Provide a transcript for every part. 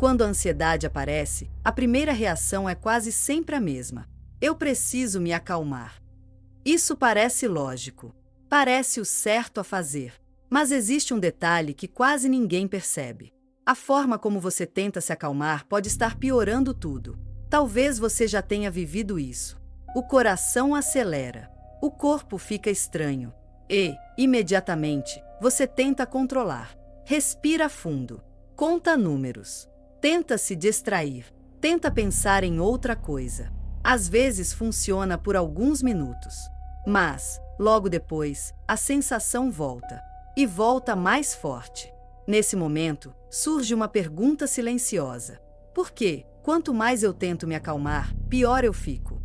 Quando a ansiedade aparece, a primeira reação é quase sempre a mesma: eu preciso me acalmar. Isso parece lógico. Parece o certo a fazer. Mas existe um detalhe que quase ninguém percebe. A forma como você tenta se acalmar pode estar piorando tudo. Talvez você já tenha vivido isso. O coração acelera. O corpo fica estranho. E, imediatamente, você tenta controlar. Respira fundo. Conta números. Tenta se distrair. Tenta pensar em outra coisa. Às vezes funciona por alguns minutos. Mas, logo depois, a sensação volta. E volta mais forte. Nesse momento, surge uma pergunta silenciosa. Por quê? Quanto mais eu tento me acalmar, pior eu fico.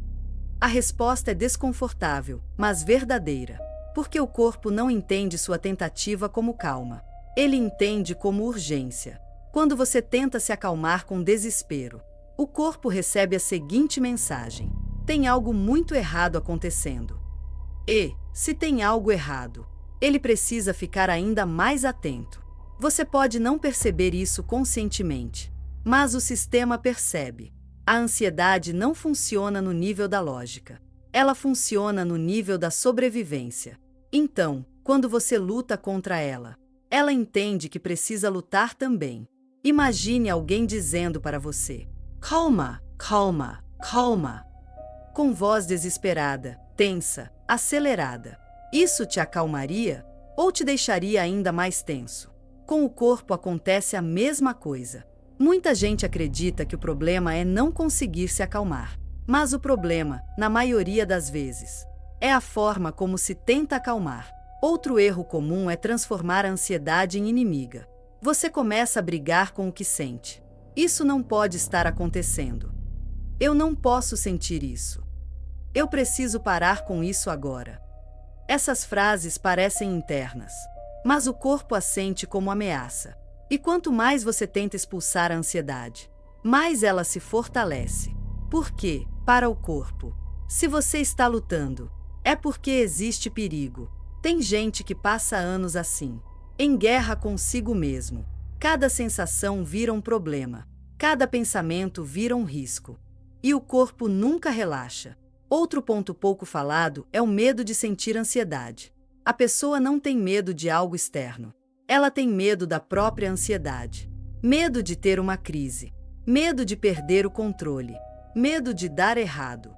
A resposta é desconfortável, mas verdadeira. Porque o corpo não entende sua tentativa como calma. Ele entende como urgência. Quando você tenta se acalmar com desespero, o corpo recebe a seguinte mensagem: tem algo muito errado acontecendo. E, se tem algo errado, ele precisa ficar ainda mais atento. Você pode não perceber isso conscientemente, mas o sistema percebe. A ansiedade não funciona no nível da lógica. Ela funciona no nível da sobrevivência. Então, quando você luta contra ela, ela entende que precisa lutar também. Imagine alguém dizendo para você: calma, calma, calma. Com voz desesperada, tensa, acelerada. Isso te acalmaria ou te deixaria ainda mais tenso? Com o corpo acontece a mesma coisa. Muita gente acredita que o problema é não conseguir se acalmar. Mas o problema, na maioria das vezes, é a forma como se tenta acalmar. Outro erro comum é transformar a ansiedade em inimiga. Você começa a brigar com o que sente. Isso não pode estar acontecendo. Eu não posso sentir isso. Eu preciso parar com isso agora. Essas frases parecem internas, mas o corpo as sente como ameaça. E quanto mais você tenta expulsar a ansiedade, mais ela se fortalece. Porque, para o corpo, se você está lutando, é porque existe perigo. Tem gente que passa anos assim, em guerra consigo mesmo. Cada sensação vira um problema. Cada pensamento vira um risco. E o corpo nunca relaxa. Outro ponto pouco falado é o medo de sentir ansiedade. A pessoa não tem medo de algo externo. Ela tem medo da própria ansiedade. Medo de ter uma crise. Medo de perder o controle. Medo de dar errado.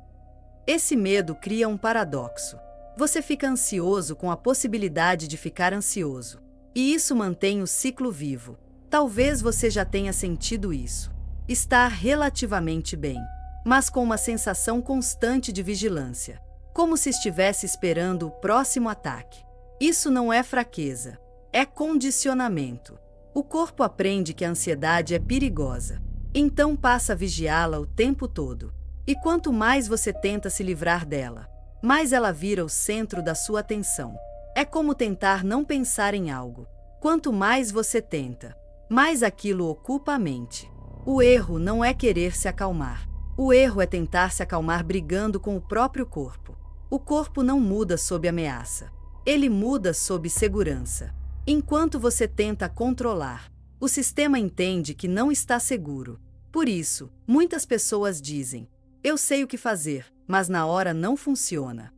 Esse medo cria um paradoxo. Você fica ansioso com a possibilidade de ficar ansioso. E isso mantém o ciclo vivo. Talvez você já tenha sentido isso. Estar relativamente bem, mas com uma sensação constante de vigilância. Como se estivesse esperando o próximo ataque. Isso não é fraqueza. É condicionamento. O corpo aprende que a ansiedade é perigosa. Então passa a vigiá-la o tempo todo. E quanto mais você tenta se livrar dela, mais ela vira o centro da sua atenção. É como tentar não pensar em algo. Quanto mais você tenta, mais aquilo ocupa a mente. O erro não é querer se acalmar. O erro é tentar se acalmar brigando com o próprio corpo. O corpo não muda sob ameaça. Ele muda sob segurança. Enquanto você tenta controlar, o sistema entende que não está seguro. Por isso, muitas pessoas dizem: eu sei o que fazer, mas na hora não funciona.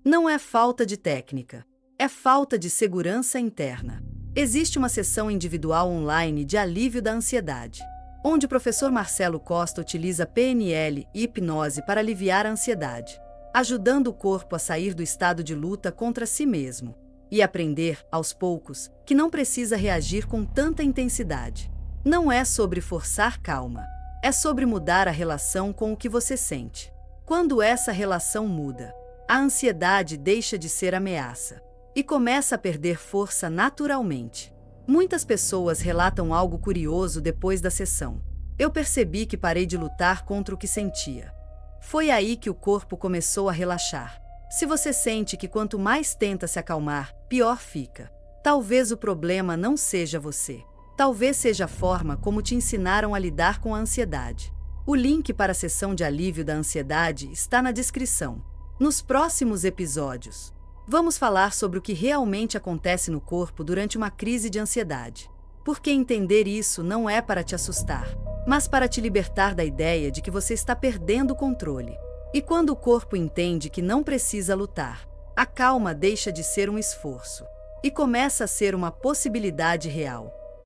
Não é falta de técnica. É falta de segurança interna. Existe uma sessão individual online de alívio da ansiedade, onde o professor Marcelo Costa utiliza PNL e hipnose para aliviar a ansiedade, ajudando o corpo a sair do estado de luta contra si mesmo e aprender, aos poucos, que não precisa reagir com tanta intensidade. Não é sobre forçar calma, é sobre mudar a relação com o que você sente. Quando essa relação muda, a ansiedade deixa de ser ameaça e começa a perder força naturalmente. Muitas pessoas relatam algo curioso depois da sessão. Eu percebi que parei de lutar contra o que sentia. Foi aí que o corpo começou a relaxar. Se você sente que quanto mais tenta se acalmar, pior fica. Talvez o problema não seja você. Talvez seja a forma como te ensinaram a lidar com a ansiedade. O link para a sessão de alívio da ansiedade está na descrição. Nos próximos episódios, vamos falar sobre o que realmente acontece no corpo durante uma crise de ansiedade. Porque entender isso não é para te assustar, mas para te libertar da ideia de que você está perdendo o controle. E quando o corpo entende que não precisa lutar, a calma deixa de ser um esforço e começa a ser uma possibilidade real.